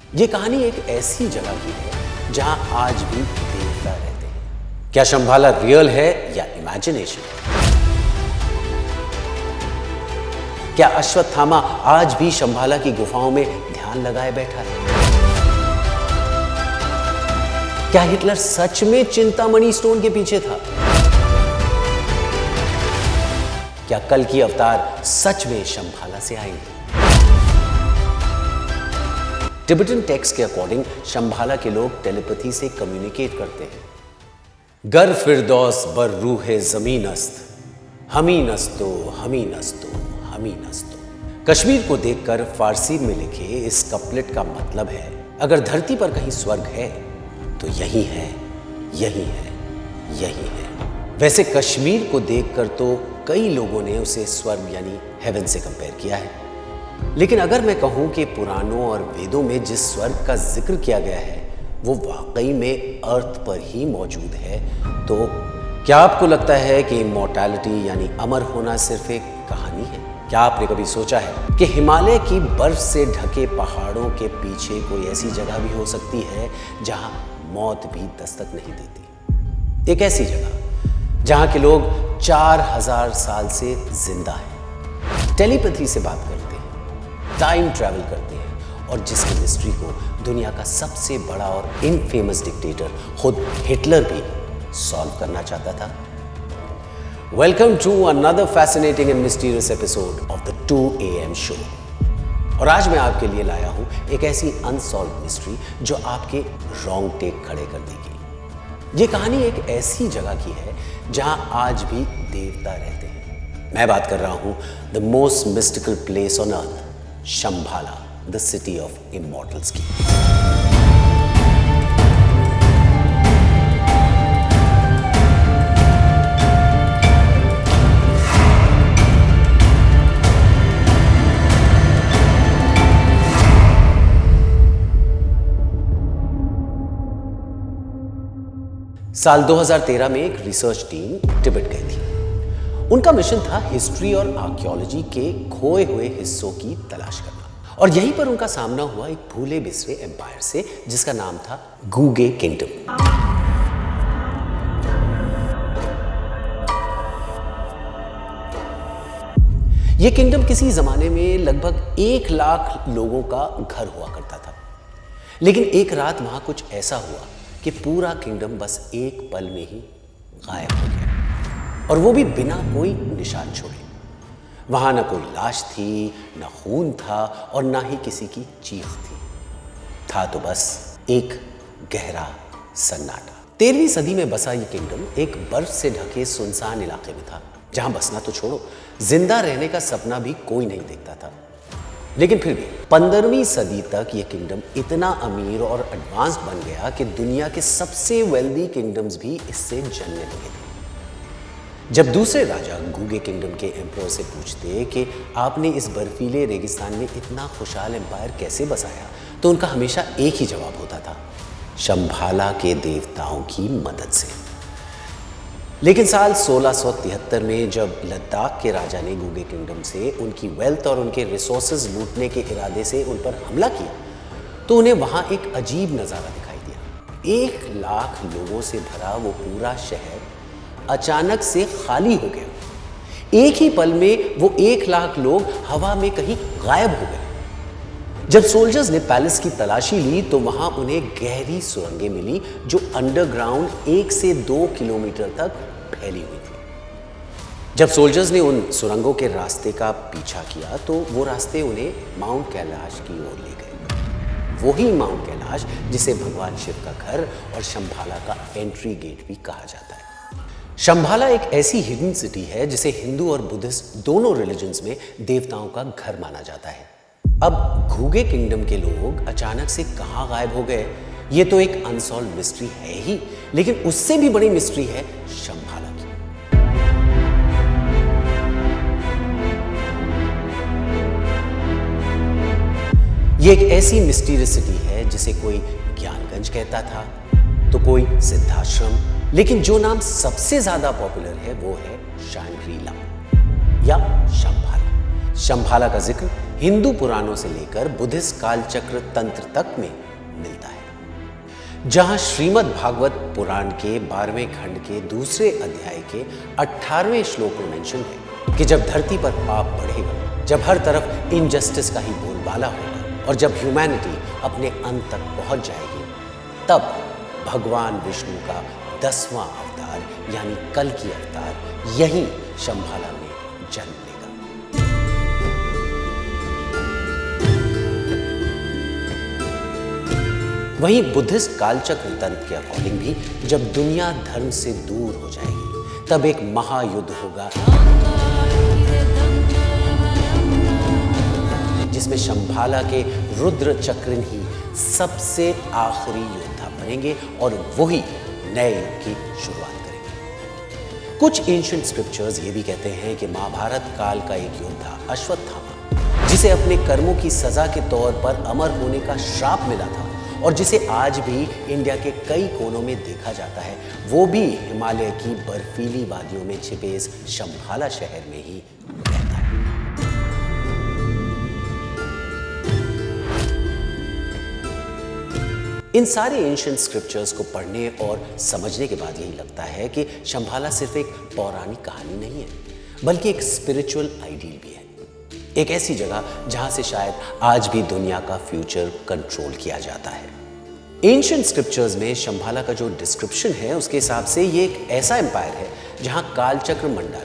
ये कहानी एक ऐसी जगह की है जहां आज भी देवता रहते हैं। क्या शंभाला रियल है या इमेजिनेशन? क्या अश्वत्थामा आज भी शंभाला की गुफाओं में ध्यान लगाए बैठा है? क्या हिटलर सच में चिंतामणि स्टोन के पीछे था? क्या कल की अवतार सच में शंभाला से आएंगे? टिबेटन टेक्स्ट के अकॉर्डिंग शंभाला के लोग टेलीपैथी से कम्युनिकेट करते हैं। गर फिरदौस बर रूहे जमीनस्त, हमी नस्तो हमी नस्तो हमी नस्तो। कश्मीर को देखकर फारसी में लिखे इस कपलेट का मतलब है, अगर धरती पर कहीं स्वर्ग है तो यही है, यही है, यही है। वैसे कश्मीर को देखकर तो कई लोगों ने उसे स्वर्ग यानी हेवन से कंपेयर किया है, लेकिन अगर मैं कहूं कि पुराणों और वेदों में जिस स्वर्ग का जिक्र किया गया है वो वाकई में अर्थ पर ही मौजूद है, तो क्या आपको लगता है कि इमॉर्टैलिटी यानी अमर होना सिर्फ एक कहानी है? क्या आपने कभी सोचा है कि हिमालय की बर्फ से ढके पहाड़ों के पीछे कोई ऐसी जगह भी हो सकती है जहां मौत भी दस्तक नहीं देती? एक ऐसी जगह जहां के लोग 4000 साल से जिंदा हैं, टेलीपैथी से बात करते हैं, टाइम ट्रैवल करते हैं और जिसकी मिस्ट्री को दुनिया का सबसे बड़ा और इनफेमस डिक्टेटर खुद हिटलर भी सॉल्व करना चाहता था। Welcome to another fascinating and mysterious episode of the 2 AM show. और आज मैं आपके लिए लाया हूं एक ऐसी अनसॉल्व मिस्ट्री जो आपके रोंगटे खड़े कर देगी। ये कहानी एक ऐसी जगह की है जहां आज भी देवता रहते हैं। मैं बात कर रहा हूं the most mystical place on earth, Shambhala, the city of immortals की। साल 2013 में एक रिसर्च टीम तिब्बत गई थी। उनका मिशन था हिस्ट्री और आर्कियोलॉजी के खोए हुए हिस्सों की तलाश करना, और यहीं पर उनका सामना हुआ एक भूले बिसरे एम्पायर से जिसका नाम था गूगे किंगडम। यह किंगडम किसी जमाने में लगभग 1 लाख लोगों का घर हुआ करता था, लेकिन एक रात वहां कुछ ऐसा हुआ कि पूरा किंगडम बस एक पल में ही गायब हो गया, और वो भी बिना कोई निशान छोड़े। वहां ना कोई लाश थी, ना खून था और ना ही किसी की चीख थी। था तो बस एक गहरा सन्नाटा। 13वीं सदी में बसा ये किंगडम एक बर्फ से ढके सुनसान इलाके में था, जहां बसना तो छोड़ो, जिंदा रहने का सपना भी कोई नहीं देखता था। लेकिन फिर भी 15वीं सदी तक ये किंगडम इतना अमीर और एडवांस बन गया कि दुनिया के सबसे वेल्दी किंगडम्स भी इससे जलने लगे थे। जब दूसरे राजा गूगे किंगडम के एम्परर से पूछते कि आपने इस बर्फीले रेगिस्तान में इतना खुशहाल एम्पायर कैसे बसाया, तो उनका हमेशा एक ही जवाब होता था, शंभाला के देवताओं की मदद से। लेकिन साल 1673 में जब लद्दाख के राजा ने गूगे किंगडम से उनकी वेल्थ और उनके रिसोर्सेज लूटने के इरादे से उन पर हमला किया, तो उन्हें वहां एक अजीब नज़ारा दिखाई दिया। 1 लाख लोगों से भरा वो पूरा शहर अचानक से खाली हो गया। एक ही पल में वो 1 लाख लोग हवा में कहीं गायब हो गए। जब सोल्जर्स ने पैलेस की तलाशी ली तो वहां उन्हें गहरी सुरंगें मिली जो अंडरग्राउंड 1 से 2 किलोमीटर तक फैली हुई थी। जब सोल्जर्स ने उन सुरंगों के रास्ते का पीछा किया तो वो रास्ते उन्हें माउंट कैलाश की ओर ले गए। वही माउंट कैलाश जिसे भगवान शिव का घर और शंभाला का एंट्री गेट भी कहा जाता है। शंभाला एक ऐसी हिडन सिटी है जिसे हिंदू और बुद्धिस्ट दोनों रिलीजन्स में देवताओं का घर माना जाता है। अब गूगे किंगडम के लोग अचानक से कहां गायब हो गए, ये तो एक अनसॉल्व मिस्ट्री है ही, लेकिन उससे भी बड़ी मिस्ट्री है शंभाला की। ये एक ऐसी मिस्टीरियस सिटी है जिसे कोई ज्ञानगंज कहता था तो कोई सिद्धाश्रम, लेकिन जो नाम सबसे ज्यादा पॉपुलर है वो है शैंग्री ला या शंभाला। शंभाला का जिक्र हिंदू पुराणों से लेकर बुद्धिस्ट कालचक्र तंत्र तक में मिलता है, जहां श्रीमद् भागवत पुराण के 12वें खंड के दूसरे अध्याय के 18वें श्लोक में मेंशन है कि जब धरती पर पाप बढ़ेगा, जब हर तरफ इनजस्टिस का ही बोलबाला होगा और जब ह्यूमैनिटी अपने अंत तक पहुंच जाएगी, तब भगवान विष्णु का 10वां अवतार यानी कल की अवतार यही शंभाला में जन्म लेगा। वहीं बुद्धिस्ट कालचक्र तंत्र के अकॉर्डिंग भी जब दुनिया धर्म से दूर हो जाएगी, तब एक महायुद्ध होगा जिसमें शंभाला के रुद्र चक्रिन ही सबसे आखिरी योद्धा बनेंगे और वही नए युग की शुरुआत करेंगे। कुछ एंशिएंट स्क्रिप्चर्स ये भी कहते हैं कि महाभारत काल का एक योद्धा अश्वत्थामा, जिसे अपने कर्मों की सजा के तौर पर अमर होने का श्राप मिला था और जिसे आज भी इंडिया के कई कोनों में देखा जाता है, वो भी हिमालय की बर्फीली वादियों में छिपे इस शंभाला शहर में ही रहता है। इन सारे एंशिएंट स्क्रिप्चर्स को पढ़ने और समझने के बाद यही लगता है कि शंभाला सिर्फ एक पौराणिक कहानी नहीं है, बल्कि एक स्पिरिचुअल आइडियल भी है। एक ऐसी जगह जहां से शायद आज भी दुनिया का फ्यूचर कंट्रोल किया जाता है। एंशिएंट स्क्रिप्चर्स में शंभाला का जो डिस्क्रिप्शन है, उसके हिसाब से ये एक ऐसा एम्पायर है जहां कालचक्र मंडला,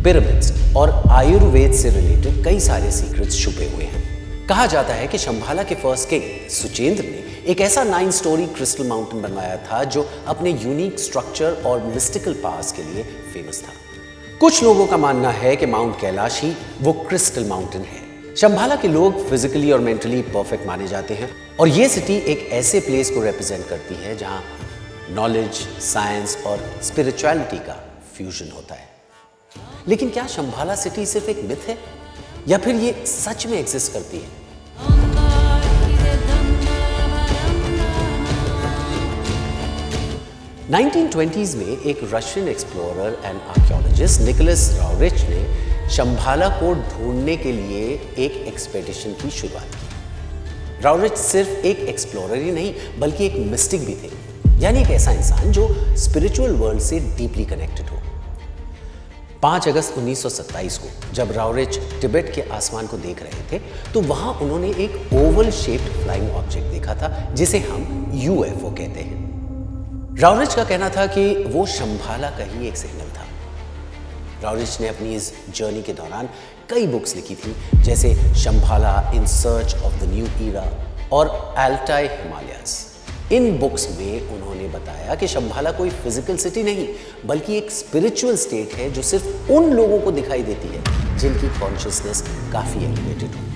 पिरामिड्स और आयुर्वेद से रिलेटेड कई सारे सीक्रेट्स छुपे हुए हैं। कहा जाता है कि शंभाला के फर्स्ट किंग सुचेंद्र ने एक ऐसा 9 स्टोरी क्रिस्टल माउंटेन बनवाया था जो अपने यूनिक स्ट्रक्चर और मिस्टिकल पावर्स के लिए फेमस था। कुछ लोगों का मानना है कि माउंट कैलाश ही वो क्रिस्टल माउंटेन है। शंभाला के लोग फिजिकली और मेंटली परफेक्ट माने जाते हैं और ये सिटी एक ऐसे प्लेस को रिप्रेजेंट करती है जहां नॉलेज, साइंस और स्पिरिचुअलिटी का फ्यूजन होता है। लेकिन क्या शंभाला सिटी सिर्फ एक मिथ है या फिर ये सच में एग्जिस्ट करती है? (1920s) में एक Russian explorer and archaeologist Nicholas Roerich ने शंभाला को ढूंढने के लिए एक एक्सपेडिशन की शुरुआत की। राउरिच सिर्फ एक एक्सप्लोरर ही नहीं बल्कि एक मिस्टिक भी थे, यानी एक ऐसा इंसान जो स्पिरिचुअल वर्ल्ड से डीपली कनेक्टेड हो। 5 अगस्त 1927 को जब राउरिच तिब्बत के आसमान को देख रहे थे तो वहां उन्होंने एक ओवल शेप्ड फ्लाइंग ऑब्जेक्ट देखा था जिसे हम यूएफओ कहते हैं। राउरिच का कहना था कि वो शंभाला का ही एक सिग्नल था। राउरिच ने अपनी इस जर्नी के दौरान कई बुक्स लिखी थी, जैसे Shambhala in search of the new era और अल्टाई हिमालयाज। इन बुक्स में उन्होंने बताया कि शंभाला कोई फिजिकल सिटी नहीं बल्कि एक स्पिरिचुअल स्टेट है जो सिर्फ उन लोगों को दिखाई देती है जिनकी कॉन्शियसनेस काफी एलिवेटेड हो।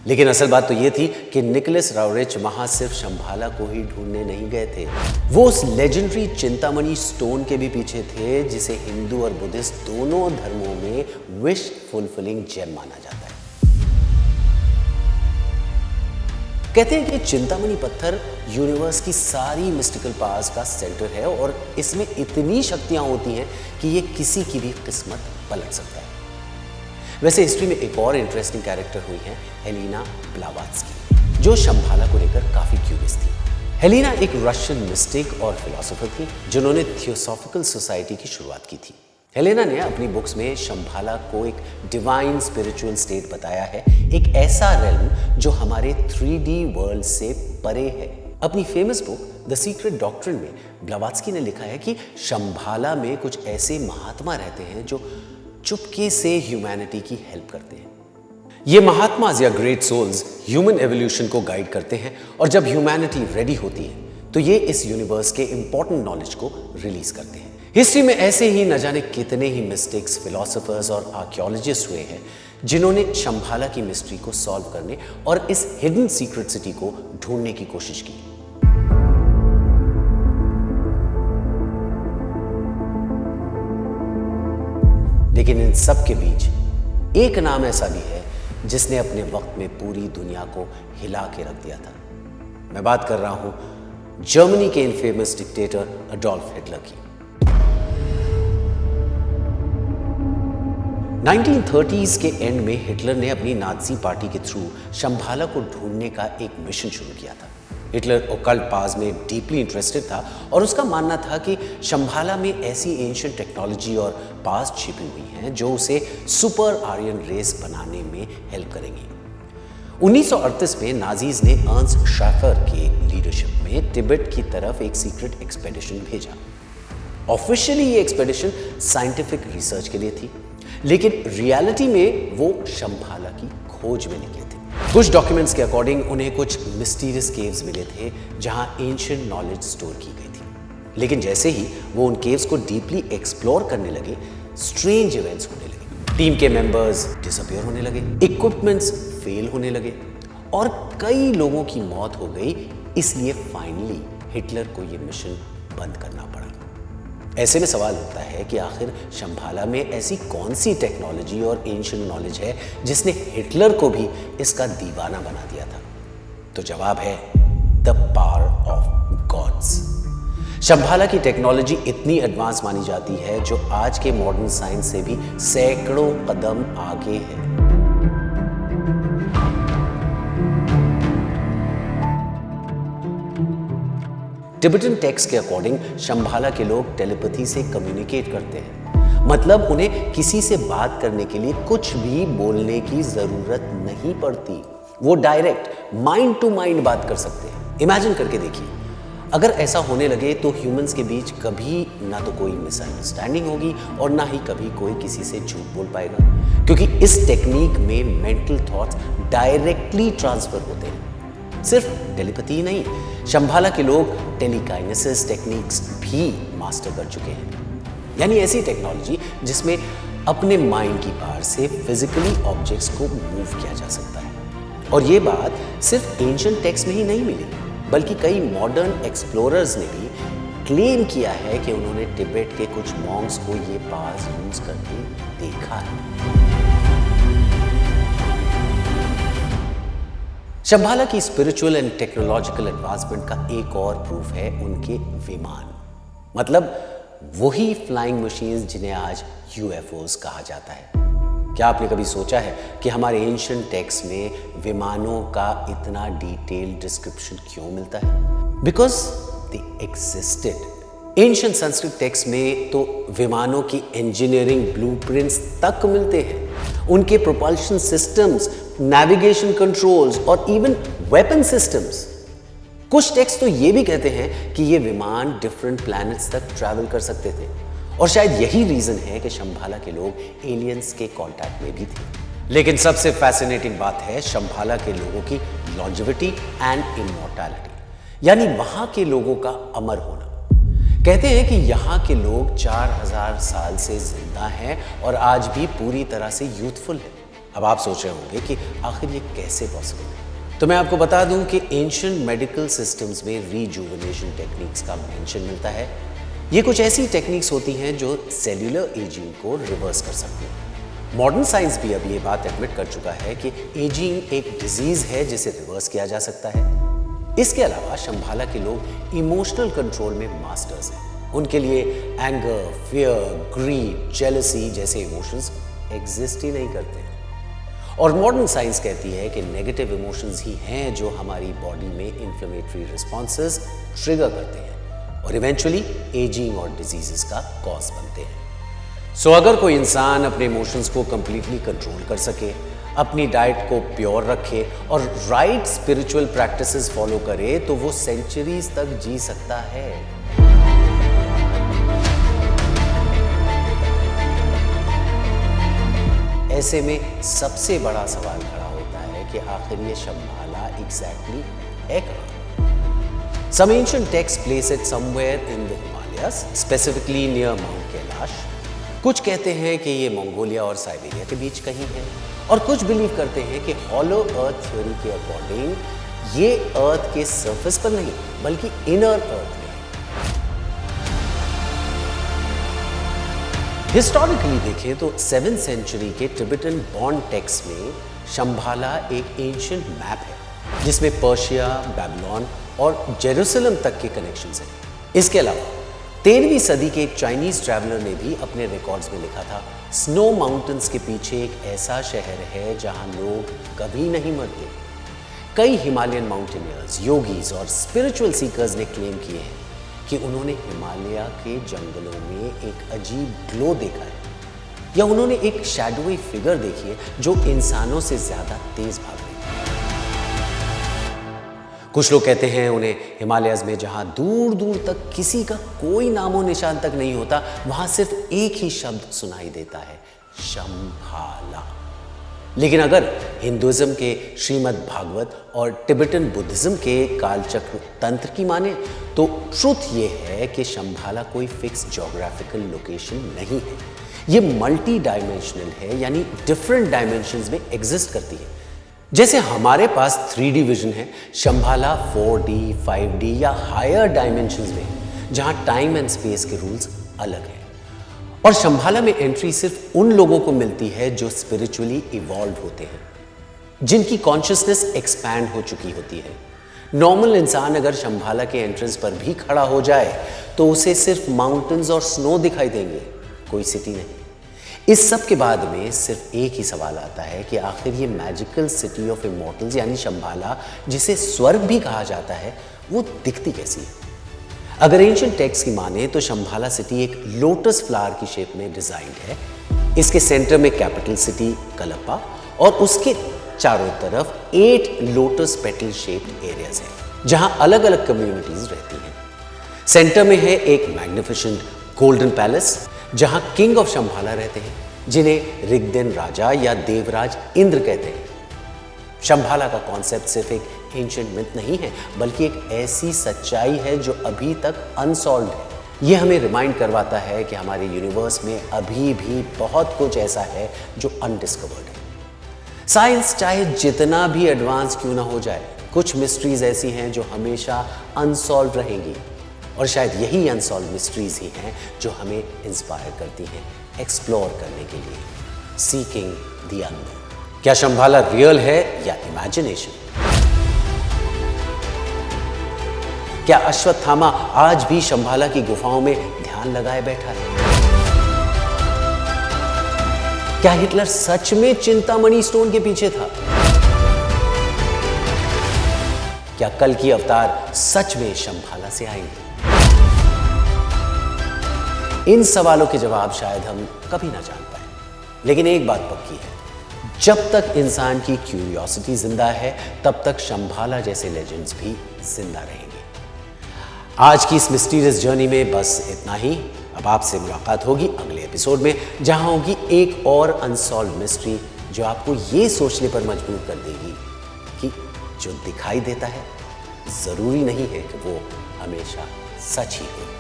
लेकिन असल बात तो ये थी कि निकोलस राउरिच वहां सिर्फ शंभाला को ही ढूंढने नहीं गए थे, वो उस लेजेंडरी चिंतामणि स्टोन के भी पीछे थे जिसे हिंदू और बुद्धिस्ट दोनों धर्मों में विश फुलफिलिंग जेम माना जाता है। कहते हैं कि चिंतामणि पत्थर यूनिवर्स की सारी मिस्टिकल पावर्स का सेंटर है और इसमें इतनी शक्तियां होती हैं कि ये किसी की भी किस्मत पलट सकता है। वैसे हिस्ट्री में एक और इंटरेस्टिंग कैरेक्टर हुई है हेलेना ब्लावात्स्की, जो शंभाला को लेकर काफी क्यूरियस थी। हेलेना एक रशियन मिस्टिक और फिलोसोफर थी जिन्होंने थियोसॉफिकल सोसाइटी की शुरुआत की थी। हेलेना ने अपनी बुक्स में शंभाला को एक डिवाइन स्पिरिचुअल स्टेट बताया है, एक ऐसा रेल्म जो हमारे 3D वर्ल्ड से परे है। अपनी famous book the secret doctrine में ब्लावात्स्की ने लिखा है कि शंभाला में कुछ ऐसे महात्मा रहते हैं जो चुपके से ह्यूमैनिटी की हेल्प करते हैं। ये महात्माज या ग्रेट सोल्स ह्यूमन एवोल्यूशन को गाइड करते हैं और जब ह्यूमैनिटी रेडी होती है तो ये इस यूनिवर्स के इंपॉर्टेंट नॉलेज को रिलीज करते हैं। हिस्ट्री में ऐसे ही न जाने कितने ही मिस्टिक्स, फिलोसोफर्स और आर्कियोलॉजिस्ट हुए हैं जिन्होंने शंभाला की मिस्ट्री को सॉल्व करने और इस हिडन सीक्रेट सिटी को ढूंढने की कोशिश की। लेकिन इन सब के बीच एक नाम ऐसा भी है जिसने अपने वक्त में पूरी दुनिया को हिला के रख दिया था। मैं बात कर रहा हूं जर्मनी के इनफेमस डिक्टेटर एडोल्फ हिटलर की। 1930s के एंड में हिटलर ने अपनी नाज़ी पार्टी के थ्रू शंभाला को ढूंढने का एक मिशन शुरू किया था। हिटलर ओकल्ट पास में डीपली इंटरेस्टेड था और उसका मानना था कि शंभाला में ऐसी एंशिएंट टेक्नोलॉजी और पास छिपी हुई हैं जो उसे सुपर आर्यन रेस बनाने में हेल्प करेंगी। 1938 में नाजीज ने अर्न्स्ट शैफर के लीडरशिप में तिब्बत की तरफ एक सीक्रेट एक्सपेडिशन भेजा। ऑफिशियली ये एक्सपेडिशन साइंटिफिक रिसर्च के लिए थी, लेकिन रियलिटी में वो शंभाला की खोज में निकले थे। कुछ डॉक्यूमेंट्स के अकॉर्डिंग उन्हें कुछ मिस्टीरियस केव्स मिले थे जहां एंशिएंट नॉलेज स्टोर की गई थी। लेकिन जैसे ही वो उन केव्स को डीपली एक्सप्लोर करने लगे, स्ट्रेंज इवेंट्स होने लगे। टीम के मेंबर्स डिसअपीयर होने लगे, इक्विपमेंट्स फेल होने लगे और कई लोगों की मौत हो गई। इसलिए फाइनली हिटलर को यह मिशन बंद करना पड़ा। ऐसे में सवाल उठता है कि आखिर शंभाला में ऐसी कौन सी टेक्नोलॉजी और एंशिएंट नॉलेज है जिसने हिटलर को भी इसका दीवाना बना दिया था। तो जवाब है the power of gods. Shambhala की टेक्नोलॉजी इतनी एडवांस मानी जाती है जो आज के मॉडर्न साइंस से भी सैकड़ों कदम आगे है। टिबेटन टेक्स्ट के अकॉर्डिंग शंभाला के लोग टेलीपैथी से कम्युनिकेट करते हैं। मतलब उन्हें किसी से बात करने के लिए कुछ भी बोलने की जरूरत नहीं पड़ती। वो डायरेक्ट माइंड टू माइंड बात कर सकते हैं। इमेजिन करके देखिए, अगर ऐसा होने लगे तो ह्यूमंस के बीच कभी ना तो कोई मिसअंडरस्टैंडिंग होगी और ना ही कभी कोई किसी से झूठ बोल पाएगा, क्योंकि इस टेक्निक में मेंटल थॉट्स डायरेक्टली ट्रांसफर होते हैं। सिर्फ टेलीपैथी नहीं, शंभाला के लोग टेलीकाइनेसिस टेक्निक्स भी मास्टर कर चुके हैं। यानी ऐसी टेक्नोलॉजी जिसमें अपने माइंड की पावर से फिजिकली ऑब्जेक्ट्स को मूव किया जा सकता है। और ये बात सिर्फ एंशिएंट टेक्स्ट में ही नहीं मिली, बल्कि कई मॉडर्न एक्सप्लोरर्स ने भी क्लेम किया है कि उन्होंने तिब्बत के कुछ मॉन्क्स को ये पावर्स यूज करके देखा है। शंभाला की स्पिरिचुअल एंड टेक्नोलॉजिकल एडवांसमेंट का एक और प्रूफ है उनके विमान, मतलब वही फ्लाइंग मशीन्स जिन्हें आज यूएफओस कहा जाता है। क्या आपने कभी सोचा है कि हमारे एंशिएंट टेक्स्ट में विमानों का इतना डिटेल्ड डिस्क्रिप्शन क्यों मिलता है? Because they existed. Ancient Sanskrit text में तो विमानों की इंजीनियरिंग ब्लूप्रिंट्स तक मिलते हैं, उनके प्रोपल्शन सिस्टम्स, नेविगेशन कंट्रोल्स और इवन वेपन सिस्टम्स। कुछ टेक्स्ट तो ये भी कहते हैं कि ये विमान डिफरेंट प्लैनेट्स तक ट्रैवल कर सकते थे। और शायद यही रीजन है कि शंभाला के लोग एलियंस के कांटेक्ट में भी थे। लेकिन सबसे फैसिनेटिंग बात है शंभाला के लोगों की लॉन्जेविटी एंड इमॉर्टैलिटी, यानी वहां के लोगों का अमर होना। कहते हैं कि यहाँ के लोग 4000 साल से जिंदा हैं और आज भी पूरी तरह से यूथफुल हैं। अब आप सोच रहे होंगे कि आखिर ये कैसे पॉसिबल है? तो मैं आपको बता दूं कि एंशिएंट मेडिकल सिस्टम्स में रीजुवेनेशन टेक्निक्स का मेंशन मिलता है। ये कुछ ऐसी टेक्निक्स होती हैं जो सेल्यूलर एजिंग को रिवर्स कर सकती हैं। मॉडर्न साइंस भी अब ये बात एडमिट कर चुका है कि एजिंग एक डिजीज है जिसे रिवर्स किया जा सकता है। इसके अलावा शंभाला के लोग इमोशनल कंट्रोल में मास्टर्स हैं। उनके लिए एंगर, फियर, ग्रीड, जेलसी जैसे इमोशंस एग्जिस्ट ही नहीं करते। और मॉडर्न साइंस कहती है कि नेगेटिव इमोशंस ही हैं जो हमारी बॉडी में इन्फ्लेमेटरी रिस्पॉन्सेस ट्रिगर करते हैं और इवेंचुअली एजिंग और डिजीजेस का कॉज बनते हैं। सो अगर कोई इंसान अपने इमोशंस को कंप्लीटली कंट्रोल कर सके, अपनी डाइट को प्योर रखे और राइट स्पिरिचुअल प्रैक्टिसेस फॉलो करे तो वो सेंचुरीज तक जी सकता है। ऐसे में सबसे बड़ा सवाल खड़ा होता है कि आखिर ये शंभाला एग्जैक्टली है कहां? Some ancient texts place it somewhere in the Himalayas, specifically near Mount Kailash. कुछ कहते हैं कि ये मंगोलिया और साइबेरिया के बीच कहीं है और कुछ बिलीव करते हैं कि हॉलो अर्थ थ्योरी के अकॉर्डिंग ये अर्थ के सरफेस पर नहीं बल्कि इनर अर्थ में। हिस्टोरिकली देखें तो 7th सेंचुरी के टिबेटन बॉन्ड टेक्स्ट में शंभाला एक एंशिएंट मैप है जिसमें पर्शिया, बेबीलोन और जेरूसलम तक के कनेक्शंस हैं। इसके अलावा 13वीं सदी के एक चाइनीज ट्रैवलर ने भी अपने रिकॉर्ड्स में लिखा था स्नो माउंटेन्स के पीछे एक ऐसा शहर है जहां लोग कभी नहीं मरते। कई हिमालयन माउंटेनियर्स, योगीज और स्पिरिचुअल सीकर्स ने क्लेम किए हैं कि उन्होंने हिमालय के जंगलों में एक अजीब ग्लो देखा है, या उन्होंने एक शैडोई फिगर देखी है जो इंसानों से ज्यादा तेज भाग रही है। कुछ लोग कहते हैं उन्हें हिमालयस में जहां दूर दूर तक किसी का कोई नामो निशान तक नहीं होता, वहां सिर्फ एक ही शब्द सुनाई देता है, शंभाला। लेकिन अगर हिंदुइज्म के श्रीमद् भागवत और टिबेटन बुद्धिज्म के कालचक्र तंत्र की माने तो ट्रुथ ये है कि शंभाला कोई फिक्स ज्योग्राफिकल लोकेशन नहीं है। ये मल्टी डायमेंशनल है, यानी डिफरेंट डायमेंशंस में एग्जिस्ट करती है। जैसे हमारे पास 3D विजन है, शंभाला 4D, 5D या हायर डायमेंशंस में, जहां टाइम एंड स्पेस के रूल्स अलग हैं। और शंभाला में एंट्री सिर्फ उन लोगों को मिलती है जो स्पिरिचुअली इवॉल्व होते हैं, जिनकी कॉन्शियसनेस एक्सपैंड हो चुकी होती है। नॉर्मल इंसान अगर शंभाला के एंट्रेंस पर भी खड़ा हो जाए तो उसे सिर्फ माउंटेन्स और स्नो दिखाई देंगे, कोई सिटी नहीं। इस सब के बाद में सिर्फ एक ही सवाल आता है कि आखिर ये मैजिकल सिटी ऑफ इमॉर्टल्स यानी शंभाला, जिसे स्वर्ग भी कहा जाता है, वो दिखती कैसी है? अगर एंशिएंट टेक्स्ट की माने तो शंभाला सिटी एक लोटस फ्लावर की शेप में डिजाइंड है। इसके सेंटर में कैपिटल सिटी कलप्पा और उसके चारों तरफ 8 लोटस पेटल शेप्ड एरियाज हैं, जहां अलग अलग कम्युनिटीज रहती हैं। सेंटर में है एक मैग्निफिसेंट गोल्डन पैलेस, जहां किंग ऑफ शंभाला रहते हैं, जिन्हें ऋग्देन राजा या देवराज इंद्र कहते हैं। शंभाला का कॉन्सेप्ट सिर्फ एक एंशिएंट मिथ नहीं है, बल्कि एक ऐसी सच्चाई है जो अभी तक अनसॉल्व्ड है। यह हमें रिमाइंड करवाता है कि हमारे यूनिवर्स में अभी भी बहुत कुछ ऐसा है जो अनडिस्कवर्ड है। साइंस चाहे जितना भी एडवांस क्यों ना हो जाए, कुछ मिस्ट्रीज ऐसी हैं जो हमेशा अनसॉल्व्ड रहेंगी, और शायद यही अनसॉल्व्ड मिस्ट्रीज ही हैं जो हमें इंस्पायर करती हैं एक्सप्लोर करने के लिए, सीकिंग द अननोन। क्या शंभाला रियल है या इमेजिनेशन? क्या अश्वत्थामा आज भी शंभाला की गुफाओं में ध्यान लगाए बैठा है? क्या हिटलर सच में चिंतामणि स्टोन के पीछे था? क्या कल की अवतार सच में शंभाला से आएंगे? इन सवालों के जवाब शायद हम कभी ना जान पाए, लेकिन एक बात पक्की है, जब तक इंसान की क्यूरियोसिटी जिंदा है, तब तक शंभाला जैसे लेजेंड्स भी जिंदा रहेंगे। आज की इस मिस्टीरियस जर्नी में बस इतना ही। अब आपसे मुलाकात होगी अगले एपिसोड में, जहां होगी एक और अनसॉल्व्ड मिस्ट्री जो आपको ये सोचने पर मजबूर कर देगी कि जो दिखाई देता है जरूरी नहीं है कि वो हमेशा सच ही हो।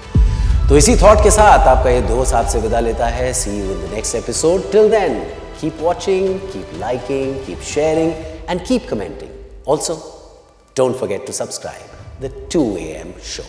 तो इसी थॉट के साथ आपका ये दोस्त आपसे विदा लेता है। See you in the next episode. Till then keep watching, keep liking, keep sharing and keep commenting. Also, don't forget to subscribe the 2 AM show.